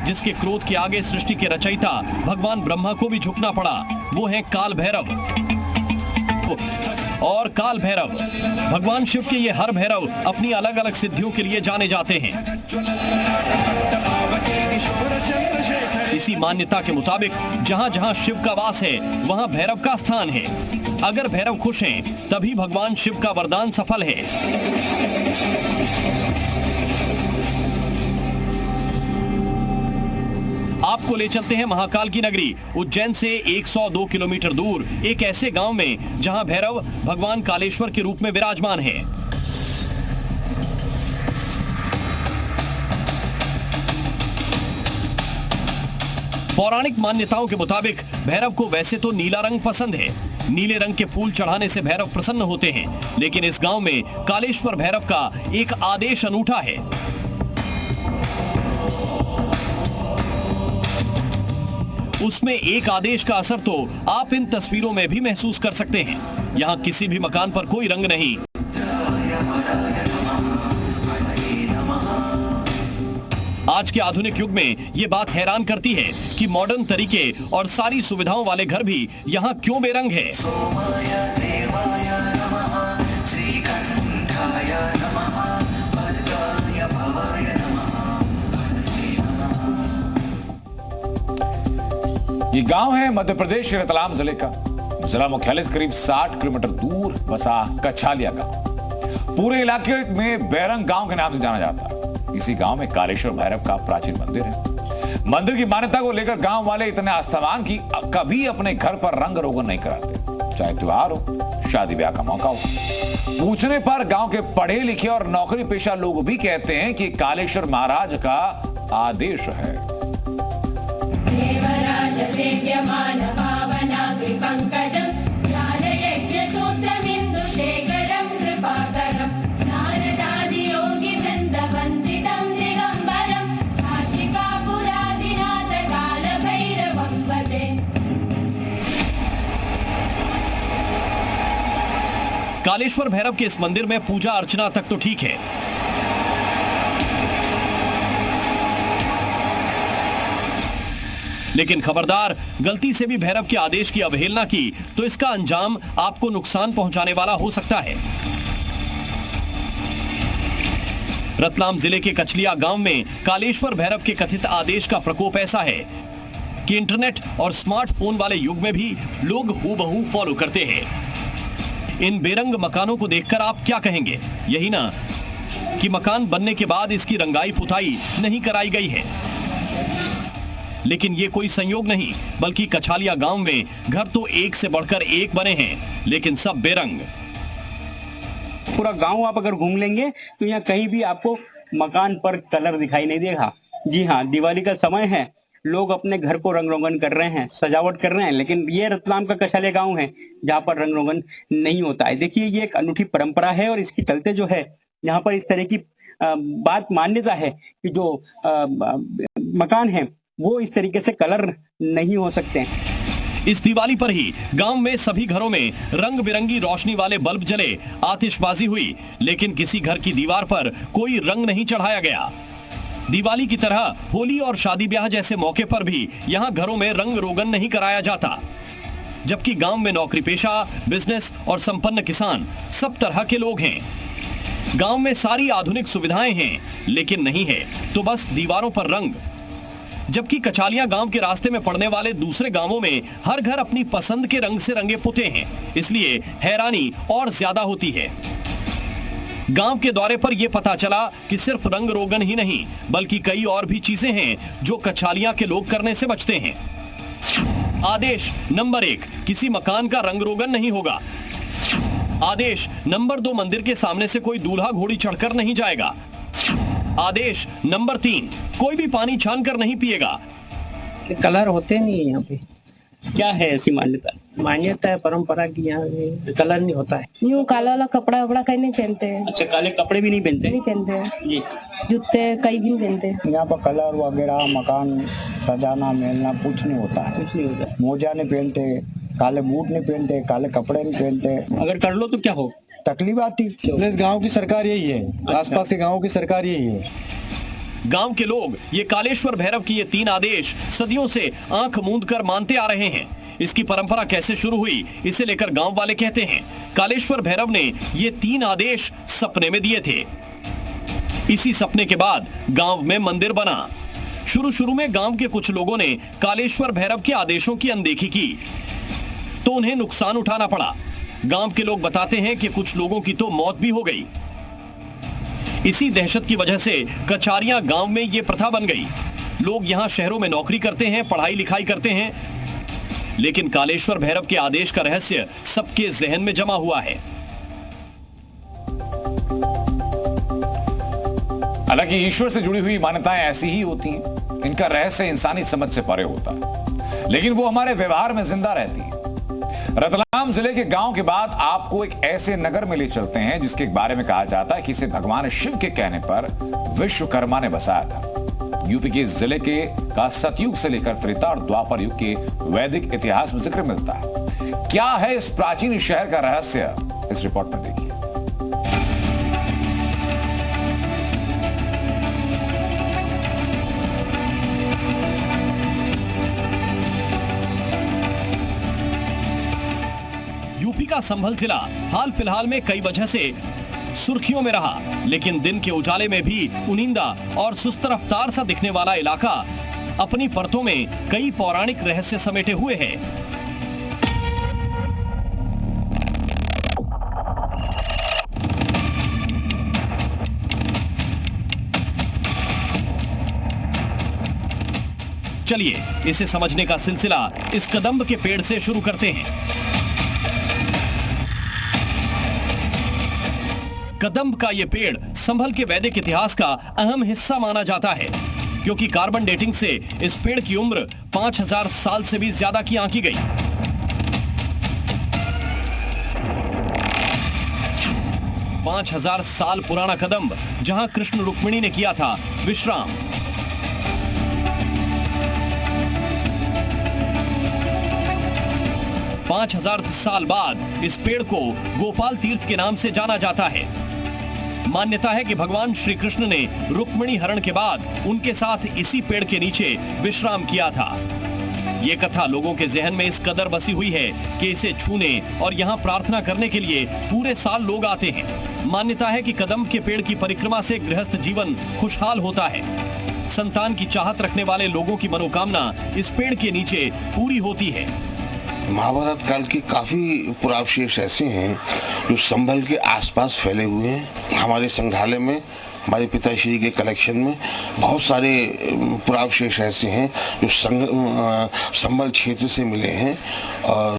जिसके क्रोध के आगे सृष्टि के रचयिता भगवान ब्रह्मा को भी झुकना पड़ा, वो है काल भैरव। और काल भैरव, भगवान शिव के ये हर भैरव अपनी अलग अलग सिद्धियों के लिए जाने जाते हैं। इसी मान्यता के मुताबिक जहां जहां शिव का वास है वहां भैरव का स्थान है। अगर भैरव खुश हैं तभी भगवान शिव का वरदान सफल है। आपको ले चलते हैं महाकाल की नगरी उज्जैन से 102 किलोमीटर दूर एक ऐसे गांव में जहां भैरव भगवान कालेश्वर के रूप में विराजमान है। पौराणिक मान्यताओं के मुताबिक भैरव को वैसे तो नीला रंग पसंद है। नीले रंग के फूल चढ़ाने से भैरव प्रसन्न होते हैं, लेकिन इस गांव में कालेश्वर भैरव का एक आदेश अनूठा है। उसमें एक आदेश का असर तो आप इन तस्वीरों में भी महसूस कर सकते हैं। यहाँ किसी भी मकान पर कोई रंग नहीं। आज के आधुनिक युग में ये बात हैरान करती है कि मॉडर्न तरीके और सारी सुविधाओं वाले घर भी यहाँ क्यों बेरंग है। ये गांव है मध्य प्रदेश के रतलाम जिले का। जिला मुख्यालय से करीब 60 किलोमीटर दूर बसा कछालिया का पूरे इलाके में बैरंग गांव के नाम से जाना जाता है। इसी गांव में कालेश्वर भैरव का प्राचीन मंदिर है। मंदिर की मान्यता को लेकर गांव वाले इतने आस्थावान की कभी अपने घर पर रंग रोगन नहीं कराते, चाहे त्योहार हो, शादी ब्याह का मौका हो। पूछने पर गांव के पढ़े लिखे और नौकरी पेशा लोग भी कहते हैं कि कालेश्वर महाराज का आदेश है। कालेश्वर भैरव के इस मंदिर में पूजा अर्चना तक तो ठीक है, लेकिन खबरदार, गलती से भी भैरव के आदेश की अवहेलना की तो इसका अंजाम आपको नुकसान पहुंचाने वाला हो सकता है। रतलाम जिले के कचलिया गांव में कालेश्वर भैरव के कथित आदेश का प्रकोप ऐसा है कि इंटरनेट और स्मार्टफोन वाले युग में भी लोग हूबहू फॉलो करते हैं। इन बेरंग मकानों को देखकर आप क्या कहेंगे? यही ना कि मकान बनने के बाद इसकी रंगाई पुताई नहीं कराई गई है। लेकिन ये कोई संयोग नहीं, बल्कि कछालिया गांव में घर तो एक से बढ़कर एक बने हैं, लेकिन सब बेरंग। पूरा गांव आप अगर घूम लेंगे तो यहाँ कहीं भी आपको मकान पर कलर दिखाई नहीं देगा। जी हाँ, दिवाली का समय है, लोग अपने घर को रंग रोगन कर रहे हैं, सजावट कर रहे हैं, लेकिन ये रतलाम का कछालिया गांव है जहाँ पर रंग रोगन नहीं होता है। देखिए, ये एक अनूठी परंपरा है और इसके चलते जो है यहाँ पर इस तरह की बात मान्यता है कि जो मकान है वो इस तरीके से कलर नहीं हो सकते हैं। इस दिवाली पर ही गांव में सभी घरों में रंग बिरंगी रोशनी वाले बल्ब जले, आतिशबाजी हुई, लेकिन किसी घर की दीवार पर कोई रंग नहीं चढ़ाया गया। दिवाली की तरह होली और शादी ब्याह जैसे मौके पर भी यहाँ घरों में रंग रोगन नहीं कराया जाता। जबकि गांव में नौकरी पेशा, बिजनेस और संपन्न किसान सब तरह के लोग हैं। गांव में सारी आधुनिक सुविधाएं हैं, लेकिन नहीं है तो बस दीवारों पर रंग। जबकि कछालिया गांव के रास्ते में पड़ने वाले दूसरे गांवों में हर घर अपनी पसंद के रंग से रंगे पुते हैं, इसलिए हैरानी और ज्यादा होती है। गांव के दौरे पर यह पता चला कि सिर्फ रंग रोगन ही नहीं, बल्कि कई और भी चीजें हैं जो कछालिया के लोग करने से बचते हैं। आदेश नंबर 1, किसी मकान का रंग रोगन नहीं होगा। आदेश नंबर 2, मंदिर के सामने से कोई दूल्हा घोड़ी चढ़कर नहीं जाएगा। आदेश नंबर 3, कोई भी पानी छान कर नहीं पिएगा। कलर होते नहीं है यहाँ पे। क्या है ऐसी मान्यता? मान्यता है, परंपरा की, यहाँ कलर नहीं होता है। यूँ काला वाला कपड़ा वपड़ा कहीं नहीं पहनते हैं। अच्छा, काले कपड़े भी नहीं पहनते? नहीं पहनते हैं जी। जूते कहीं भी नहीं पहनते। यहाँ पर कलर वगैरह मकान सजाना मेलना कुछ नहीं होता है। कुछ नहीं होता। मोजा नहीं पहनते, काले बूट नहीं पहनते, काले कपड़े नहीं पहनते। अगर कर लो तो क्या हो? तकलीफ आती। इस गांव की सरकार यही है। आसपास के गांवों की सरकार यही है। गांव के लोग ये कालेश्वर भैरव की ये 3 आदेश सदियों से आंख मूंद कर मानते आ रहे हैं। इसकी परंपरा कैसे शुरू हुई, इसे लेकर गांव वाले कहते हैं, कालेश्वर भैरव ने ये 3 आदेश सपने में दिए थे। इसी सपने के बाद गांव में मंदिर बना। शुरू में गांव के कुछ लोगों ने कालेश्वर भैरव के आदेशों की अनदेखी की तो उन्हें नुकसान उठाना पड़ा। गांव के लोग बताते हैं कि कुछ लोगों की तो मौत भी हो गई। इसी दहशत की वजह से कचारियां गांव में ये प्रथा बन गई। लोग यहां शहरों में नौकरी करते हैं, पढ़ाई लिखाई करते हैं, लेकिन कालेश्वर भैरव के आदेश का रहस्य सबके जहन में जमा हुआ है। हालांकि ईश्वर से जुड़ी हुई मान्यताएं ऐसी ही होती हैं। इनका रहस्य इंसानी समझ से परे होता है, लेकिन वो हमारे व्यवहार में जिंदा रहती है। रतलाम जिले के गांव के बाद आपको एक ऐसे नगर में ले चलते हैं जिसके बारे में कहा जाता है कि इसे भगवान शिव के कहने पर विश्वकर्मा ने बसाया था। यूपी के जिले के का सतयुग से लेकर त्रेता और द्वापर युग के वैदिक इतिहास में जिक्र मिलता है। क्या है इस प्राचीन शहर का रहस्य, इस रिपोर्ट में देखिए। यूपी का संभल जिला हाल फिलहाल में कई वजह से सुर्खियों में रहा, लेकिन दिन के उजाले में भी उनिंदा और सुस्त रफ्तार सा दिखने वाला इलाका अपनी परतों में कई पौराणिक रहस्य समेटे हुए है। चलिए इसे समझने का सिलसिला इस कदम्ब के पेड़ से शुरू करते हैं। कदम्ब का यह पेड़ संभल के वैदिक इतिहास का अहम हिस्सा माना जाता है, क्योंकि कार्बन डेटिंग से इस पेड़ की उम्र 5000 साल से भी ज्यादा की आंकी गई। पांच 5000 साल पुराना कदम्ब जहां कृष्ण रुक्मिणी ने किया था विश्राम। पांच 5000 साल बाद इस पेड़ को गोपाल तीर्थ के नाम से जाना जाता है। मान्यता है कि भगवान श्री कृष्ण ने रुक्मिणी हरण के बाद उनके साथ इसी पेड़ के नीचे विश्राम किया था। ये कथा लोगों के जहन में इस कदर बसी हुई है कि इसे छूने और यहाँ प्रार्थना करने के लिए पूरे साल लोग आते हैं। मान्यता है कि कदम्ब के पेड़ की परिक्रमा से गृहस्थ जीवन खुशहाल होता है। संतान की चाहत रखने वाले लोगों की मनोकामना इस पेड़ के नीचे पूरी होती है। महाभारत काल के काफी पुरावशेष ऐसे हैं जो संभल के आसपास फैले हुए हैं। हमारे संग्रहालय में, हमारे पिताश्री के कलेक्शन में बहुत सारे पुरावशेष ऐसे हैं जो संभल क्षेत्र से मिले हैं और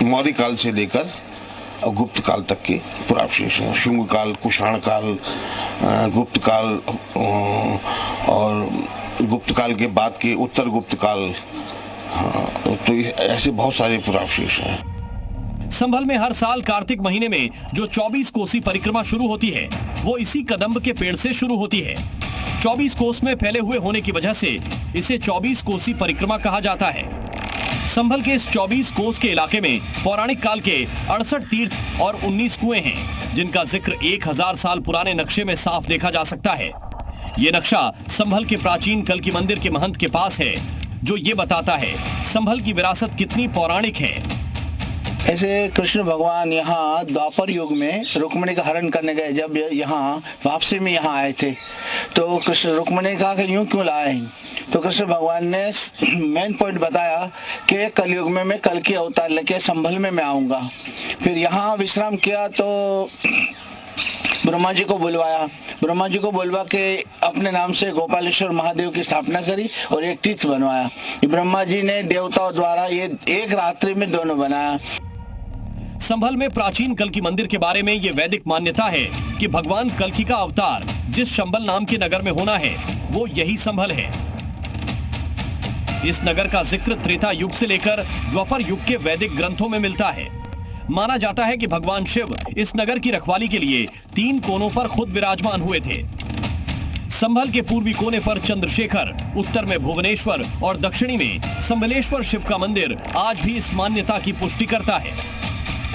मौर्य काल से लेकर गुप्त काल तक के पुरावशेष हैं। शुंग काल, कुषाण काल, गुप्त काल और गुप्त काल के बाद के उत्तर गुप्त काल, तो ऐसे बहुत सारे पुरावशेष हैं। संभल में हर साल कार्तिक महीने में जो 24 कोसी परिक्रमा शुरू होती है वो इसी कदम्ब के पेड़ से शुरू होती है। 24 कोस में फैले हुए होने की वजह से इसे 24 कोसी परिक्रमा कहा जाता है। संभल के इस 24 कोस के इलाके में पौराणिक काल के 68 तीर्थ और 19 कुएं हैं, जिनका जिक्र 1000 साल पुराने नक्शे में साफ देखा जा सकता है। ये नक्शा संभल के प्राचीन कल्की मंदिर के महंत के पास है, जो ये बताता है संभल की विरासत कितनी पौराणिक है। ऐसे कृष्ण भगवान यहाँ द्वापर युग में रुक्मिणी का हरण करने गए। जब यहाँ वापसी में यहाँ आए थे तो कृष्ण रुक्मिणी कहा कि यूं क्यों लाए, तो कृष्ण भगवान ने मेन पॉइंट बताया कि कलयुग में मैं कल की अवतार लेके संभल में मैं आऊंगा। फिर यहाँ विश्राम किया तो ब्रह्मा जी को बुलवाया। ब्रह्मा जी को बुलवा के अपने नाम से गोपालेश्वर महादेव की स्थापना करी और एक तीर्थ बनवाया। ब्रह्मा जी ने देवताओं द्वारा ये एक रात्रि में दोनों बनाया। संभल में प्राचीन कल्की मंदिर के बारे में ये वैदिक मान्यता है कि भगवान कल्की का अवतार जिस संभल नाम के नगर में होना है वो यही संभल है। इस नगर का जिक्र त्रेता युग से लेकर द्वापर युग के वैदिक ग्रंथों में मिलता है। माना जाता है कि भगवान शिव इस नगर की रखवाली के लिए 3 कोनों पर खुद विराजमान हुए थे। संभल के पूर्वी कोने पर चंद्रशेखर, उत्तर में भुवनेश्वर और दक्षिणी में संभलेश्वर शिव का मंदिर आज भी इस मान्यता की पुष्टि करता है।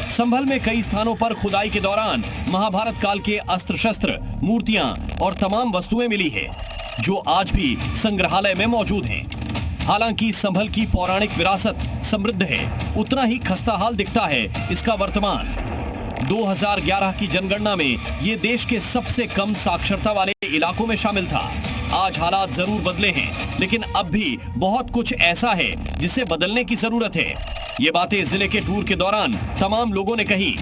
संभल में कई स्थानों पर खुदाई के दौरान महाभारत काल के अस्त्र शस्त्र, मूर्तियां और तमाम वस्तुएं मिली है जो आज भी संग्रहालय में मौजूद हैं। हालांकि संभल की पौराणिक विरासत समृद्ध है, उतना ही खस्ताहाल दिखता है इसका वर्तमान। 2011 की जनगणना में ये देश के सबसे कम साक्षरता वाले इलाकों में शामिल था। आज हालात जरूर बदले हैं, लेकिन अब भी बहुत कुछ ऐसा है जिसे बदलने की जरूरत है। ये बातें जिले के टूर के दौरान तमाम लोगों ने कही।